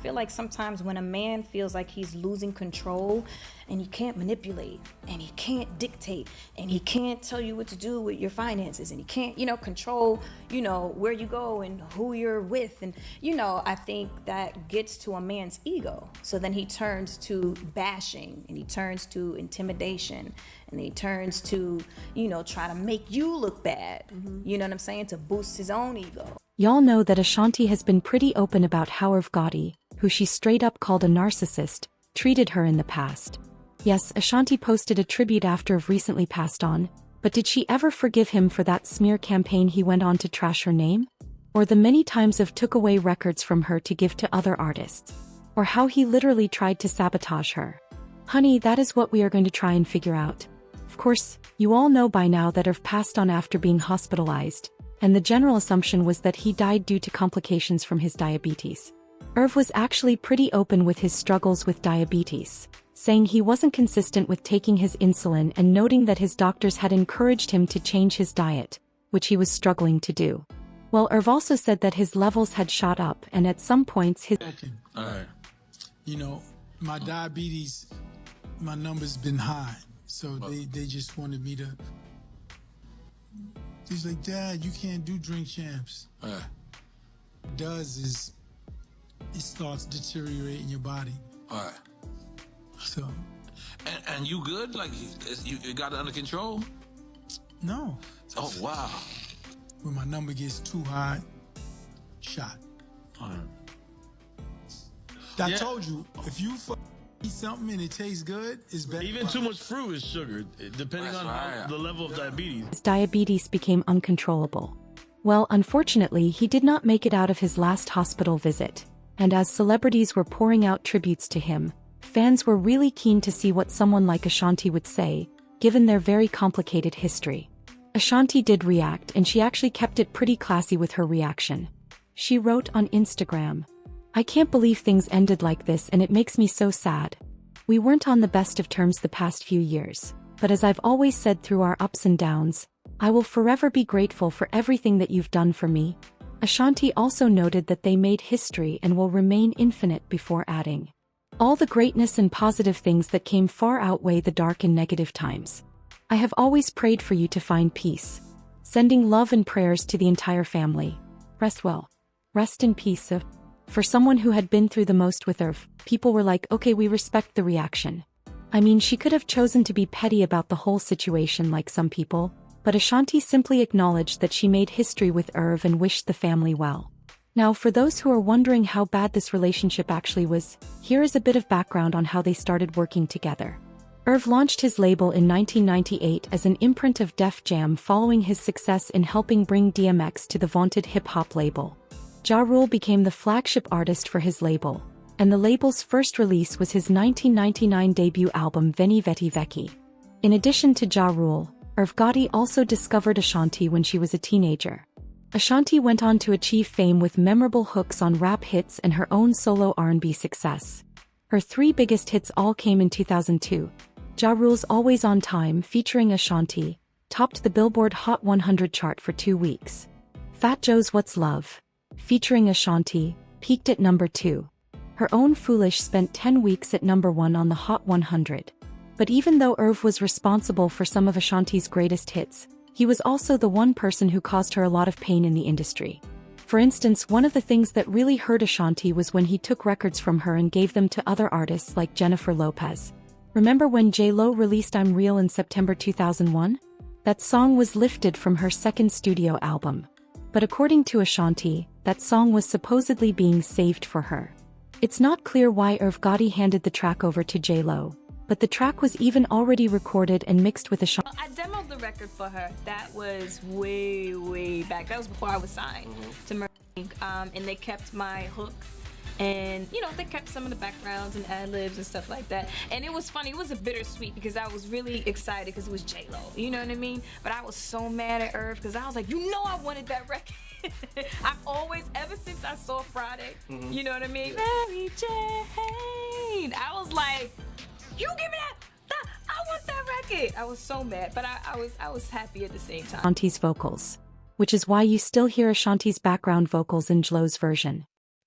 feel like sometimes when a man feels like he's losing control and he can't manipulate and he can't dictate and he can't tell you what to do with your finances and he can't, control, where you go and who you're with. And, I think that gets to a man's ego. So then he turns to bashing and he turns to intimidation and he turns to, try to make you look bad. You know what I'm saying? To boost his own ego. Y'all know that Ashanti has been pretty open about how Irv Gotti, who she straight up called a narcissist, treated her in the past. Yes, Ashanti posted a tribute after Irv recently passed on, but did she ever forgive him for that smear campaign he went on to trash her name? Or the many times Irv took away records from her to give to other artists? Or how he literally tried to sabotage her? Honey, that is what we are going to try and figure out. Of course, you all know by now that Irv passed on after being hospitalized, and the general assumption was that he died due to complications from his diabetes. Irv was actually pretty open with his struggles with diabetes, saying he wasn't consistent with taking his insulin and noting that his doctors had encouraged him to change his diet, which he was struggling to do. Well, Irv also said that his levels had shot up and at some points his... All right. My diabetes, my number's been high, so they just wanted me to... He's like, Dad, you can't do drink champs. What it does is it starts deteriorating your body. All right. So. And you good? Like, you got it under control? No. Oh, wow. When my number gets too high, shot. All right. I told you, if you eat something and it tastes good, it's better. Even too much fruit is sugar, depending on the level of diabetes. His diabetes became uncontrollable. Well, unfortunately, he did not make it out of his last hospital visit, and as celebrities were pouring out tributes to him, fans were really keen to see what someone like Ashanti would say, given their very complicated history. Ashanti did react, and she actually kept it pretty classy with her reaction. She wrote on Instagram, "I can't believe things ended like this and it makes me so sad. We weren't on the best of terms the past few years, but as I've always said through our ups and downs, I will forever be grateful for everything that you've done for me." Ashanti also noted that they made history and will remain infinite before adding, "All the greatness and positive things that came far outweigh the dark and negative times. I have always prayed for you to find peace. Sending love and prayers to the entire family. Rest well. Rest in peace." For someone who had been through the most with Irv, people were like, okay, we respect the reaction. I mean, she could have chosen to be petty about the whole situation like some people, but Ashanti simply acknowledged that she made history with Irv and wished the family well. Now, for those who are wondering how bad this relationship actually was, here is a bit of background on how they started working together. Irv launched his label in 1998 as an imprint of Def Jam following his success in helping bring DMX to the vaunted hip-hop label. Ja Rule became the flagship artist for his label, and the label's first release was his 1999 debut album Veni Veti Vecchi. In addition to Ja Rule, Irv Gotti also discovered Ashanti when she was a teenager. Ashanti went on to achieve fame with memorable hooks on rap hits and her own solo R&B success. Her three biggest hits all came in 2002. Ja Rule's Always on Time featuring Ashanti topped the Billboard Hot 100 chart for 2 weeks. Fat Joe's What's Love, featuring Ashanti, peaked at number 2. Her Own Foolish spent 10 weeks at number 1 on the Hot 100. But even though Irv was responsible for some of Ashanti's greatest hits, he was also the one person who caused her a lot of pain in the industry. For instance, one of the things that really hurt Ashanti was when he took records from her and gave them to other artists like Jennifer Lopez. Remember when J.Lo released I'm Real in September 2001? That song was lifted from her second studio album. But according to Ashanti, that song was supposedly being saved for her. It's not clear why Irv Gotti handed the track over to J.Lo, but the track was even already recorded and mixed with Ashanti. I demoed the record for her. That was way back. That was before I was signed to Mercy, and they kept my hook. And, they kept some of the backgrounds and ad-libs and stuff like that. And it was funny. It was a bittersweet because I was really excited because it was J-Lo. You know what I mean? But I was so mad at Irv because I was like, I wanted that record. I've always, ever since I saw Friday, you know what I mean? Mary Jane. I was like, you give me that. I want that record. I was so mad, but I was happy at the same time. Ashanti's vocals, which is why you still hear Ashanti's background vocals in J.Lo's version.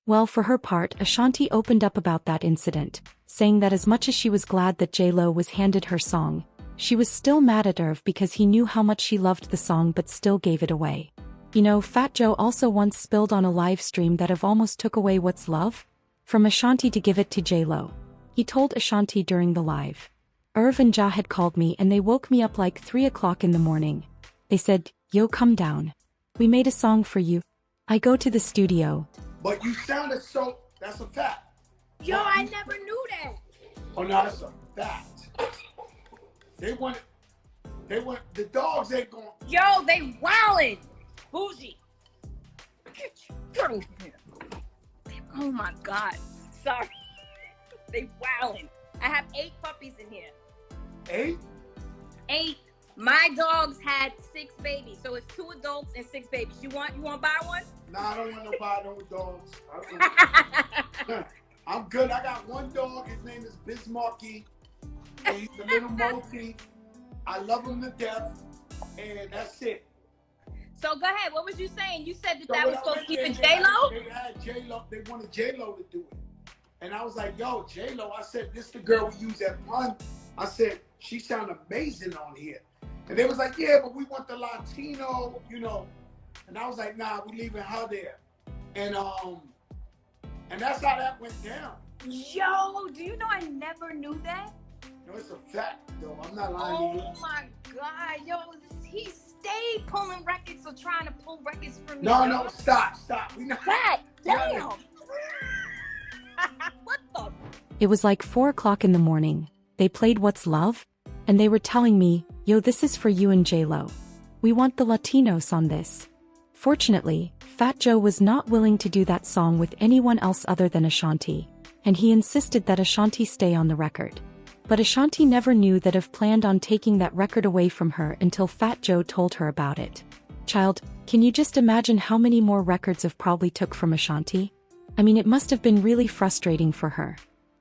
Well, for her part, Ashanti opened up about that incident, saying that as much as she was glad that J-Lo was handed her song, she was still mad at Irv because he knew how much she loved the song but still gave it away. You know, Fat Joe also once spilled on a live stream that Irv almost took away What's Love from Ashanti to give it to J-Lo. He told Ashanti during the live. Irv and Ja had called me and they woke me up like 3 o'clock in the morning. They said, "Yo, come down. We made a song for you." I go to the studio. But you sounded so, that's a fact. Yo, I never knew that. Oh no, that's a fact. The dogs ain't going. Yo, they wildin'. Bougie. Get over here. Oh my God. Sorry. They wildin'. I have 8 puppies in here. 8? 8. My dogs had 6 babies, so it's 2 adults and 6 babies. You want to buy one? Nah, I don't want to buy no dogs. I'm good. I got one dog. His name is Bismarcky. And he's a little multi. I love him to death. And that's it. So go ahead. What was you saying? You said that was supposed to keep it J-Lo? They had J-Lo. They wanted J-Lo to do it. And I was like, yo, J-Lo. I said, this the girl we use at Pun. I said, she sound amazing on here. And they was like, yeah, but we want the Latino, you know. And I was like, nah, we leaving her there. And that's how that went down. Yo, do you know I never knew that? No, it's a fact, though. I'm not lying to you. Oh my God, yo, he stayed pulling records or trying to pull records from me. No, stop. We not. That, damn. What the? It was like 4 o'clock in the morning. They played What's Love? And they were telling me, yo, this is for you and J-Lo. We want the Latinos on this. Fortunately, Fat Joe was not willing to do that song with anyone else other than Ashanti, and he insisted that Ashanti stay on the record. But Ashanti never knew that Irv planned on taking that record away from her until Fat Joe told her about it. Child, can you just imagine how many more records Irv probably took from Ashanti? I mean, it must have been really frustrating for her.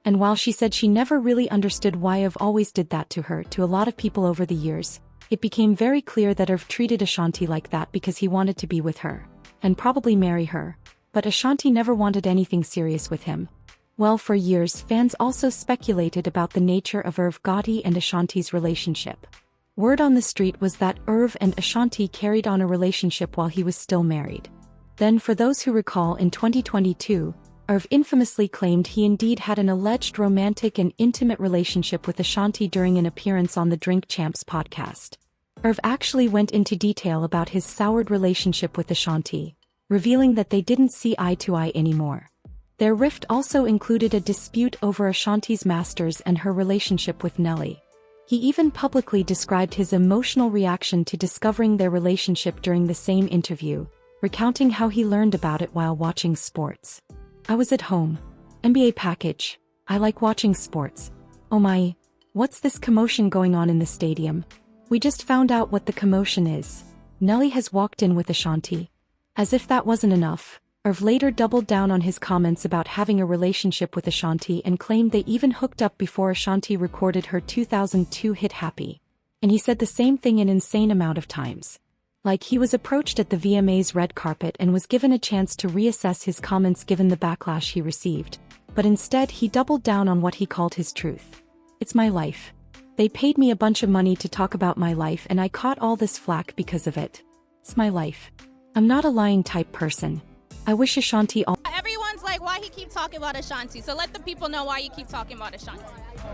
And while she said she never really understood why Irv always did that to her to a lot of people over the years, it became very clear that Irv treated Ashanti like that because he wanted to be with her, and probably marry her, but Ashanti never wanted anything serious with him. Well, for years fans also speculated about the nature of Irv Gotti and Ashanti's relationship. Word on the street was that Irv and Ashanti carried on a relationship while he was still married. Then, for those who recall, in 2022, Irv infamously claimed he indeed had an alleged romantic and intimate relationship with Ashanti during an appearance on the Drink Champs podcast. Irv actually went into detail about his soured relationship with Ashanti, revealing that they didn't see eye to eye anymore. Their rift also included a dispute over Ashanti's masters and her relationship with Nelly. He even publicly described his emotional reaction to discovering their relationship during the same interview, recounting how he learned about it while watching sports. "I was at home. NBA package. I like watching sports. Oh my, what's this commotion going on in the stadium? We just found out what the commotion is. Nelly has walked in with Ashanti." As if that wasn't enough, Irv later doubled down on his comments about having a relationship with Ashanti and claimed they even hooked up before Ashanti recorded her 2002 hit Happy. And he said the same thing an insane amount of times. Like he was approached at the VMA's red carpet and was given a chance to reassess his comments given the backlash he received. But instead he doubled down on what he called his truth. "It's my life. They paid me a bunch of money to talk about my life and I caught all this flack because of it. It's my life. I'm not a lying type person. I wish Ashanti all." Everyone's like, why he keep talking about Ashanti? So let the people know why you keep talking about Ashanti.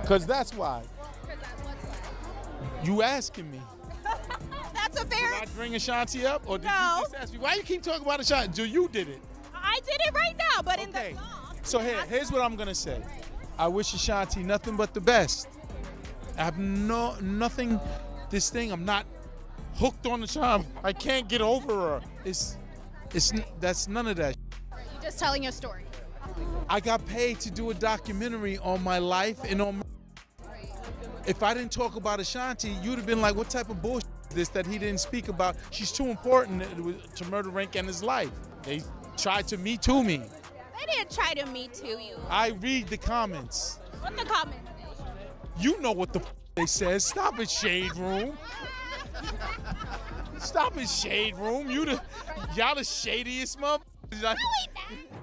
Because that's why. You asking me. That's a fair... Did I bring Ashanti up? Or did No. you just ask me? Why you keep talking about Ashanti? So you did it. I did it right now, but in the Okay. song. So here's what I'm going to say. I wish Ashanti nothing but the best. I have nothing, I'm not hooked on the charm. I can't get over her. That's none of that. You're just telling your story. I got paid to do a documentary on my life and on my... If I didn't talk about Ashanti, you'd have been like, what type of bullshit is this that he didn't speak about? She's too important to murder Rank and his life. They tried to Me Too me. They didn't try to Me Too you. I read the comments. What the comments? You know what the they says. Stop it, Shade Room. Stop it, Shade Room. Y'all the shadiest motherfuckers.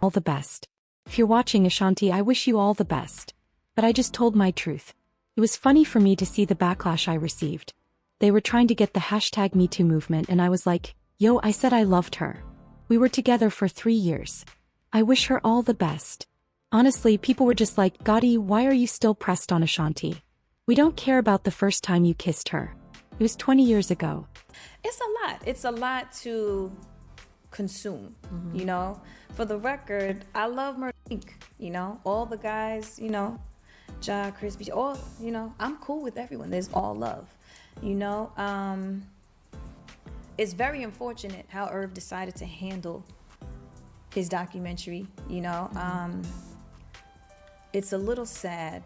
All the best. If you're watching, Ashanti, I wish you all the best. But I just told my truth. It was funny for me to see the backlash I received. They were trying to get the hashtag #MeToo movement and I was like, yo, I said I loved her. We were together for 3 years. I wish her all the best. Honestly, people were just like, Gotti, why are you still pressed on Ashanti? We don't care about the first time you kissed her. It was 20 years ago. It's a lot. It's a lot to consume, you know? For the record, I love Murder Inc., you know? All the guys, you know, Ja, Crispy, all, you know, I'm cool with everyone. There's all love, you know? It's very unfortunate how Irv decided to handle his documentary, you know? It's a little sad,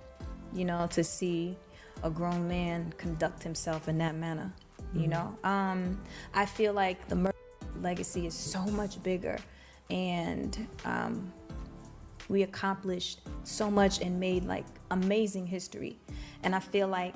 you know, to see a grown man conduct himself in that manner, you know? I feel like the murder legacy is so much bigger, and we accomplished so much and made like amazing history. And I feel like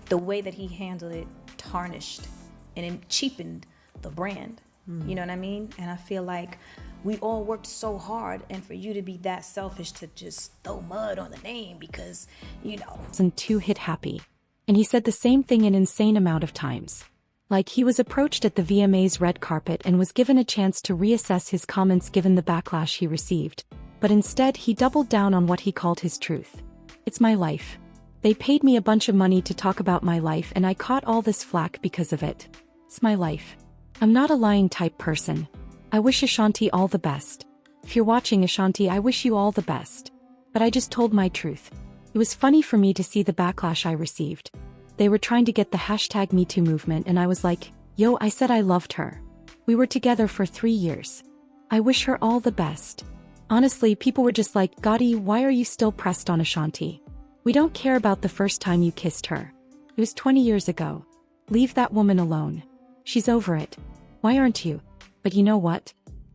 the way that he handled it tarnished and it cheapened the brand, you know what I mean? And I feel like we all worked so hard, and for you to be that selfish to just throw mud on the name because, you know. And 2 hit happy. And he said the same thing an insane amount of times. Like he was approached at the VMA's red carpet and was given a chance to reassess his comments given the backlash he received. But instead he doubled down on what he called his truth. It's my life. They paid me a bunch of money to talk about my life and I caught all this flack because of it. It's my life. I'm not a lying type person. I wish Ashanti all the best. If you're watching, Ashanti, I wish you all the best. But I just told my truth. It was funny for me to see the backlash I received. They were trying to get the hashtag #MeToo movement and I was like, yo, I said I loved her. We were together for 3 years. I wish her all the best. Honestly, people were just like, Gotti, why are you still pressed on Ashanti? We don't care about the first time you kissed her. It was 20 years ago. Leave that woman alone. She's over it. Why aren't you? But you know what?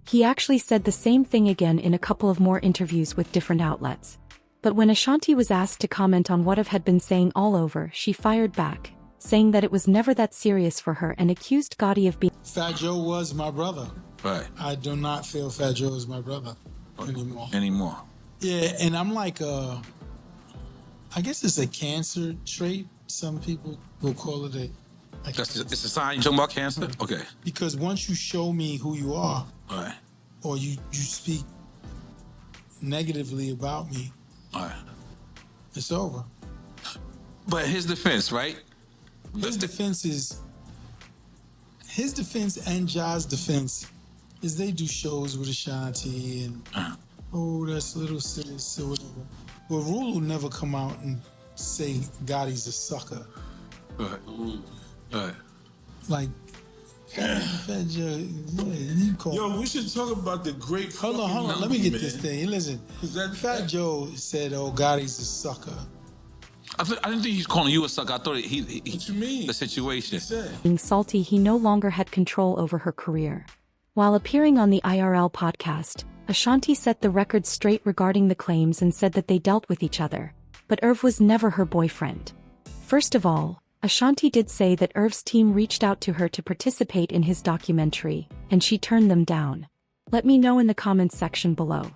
He actually said the same thing again in a couple of more interviews with different outlets. But when Ashanti was asked to comment on what Irv had been saying all over, she fired back, saying that it was never that serious for her and accused Gotti of being— Fat Joe was my brother. Right. I do not feel Fat Joe is my brother anymore. Yeah, and I'm like, I guess it's a cancer trait. Some people will call it a— It's a sign you're talking about cancer? Okay. Because once you show me who you are, Right. or you speak negatively about me, Right. it's over. But his defense, right? His defense and Ja's defense is they do shows with Ashanti and oh, that's little sis or whatever. Well, Rule will never come out and say Gotti's a sucker. Right. Right. Like, Fat Joe, you call. Yo, we should talk about the great. Hold on. Let me get this thing. Listen, Fat Joe said, "Oh, Gotti's a sucker." I didn't think he's calling you a sucker. I thought he what you mean? The situation. being salty. He no longer had control over her career. While appearing on the IRL podcast, Ashanti set the record straight regarding the claims and said that they dealt with each other. But Irv was never her boyfriend. First of all, Ashanti did say that Irv's team reached out to her to participate in his documentary, and she turned them down. Let me know in the comments section below.